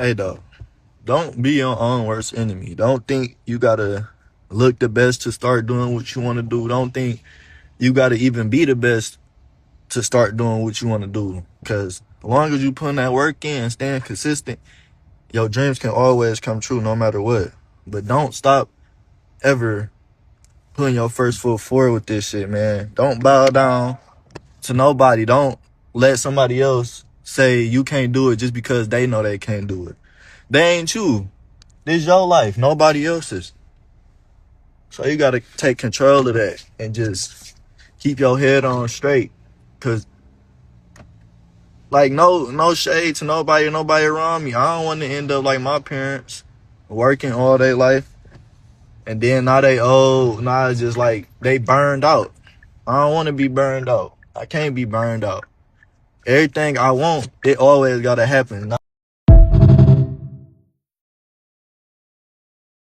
Hey, though, don't be your own worst enemy. Don't think you gotta look the best to start doing what you want to do. Don't think you gotta even be the best to start doing what you want to do. Because as long as you putting that work in, staying consistent, your dreams can always come true no matter what. But don't stop ever putting your first foot forward with this shit, man. Don't bow down to nobody. Don't let somebody else say you can't do it just because they know they can't do it. They ain't you. This your life, nobody else's. So you gotta take control of that and just keep your head on straight. Cause like no shade to nobody around me. I don't want to end up like my parents, working all their life, and then now they old. Now it's just like they burned out. I don't want to be burned out. I can't be burned out. Everything I want, it always gotta happen.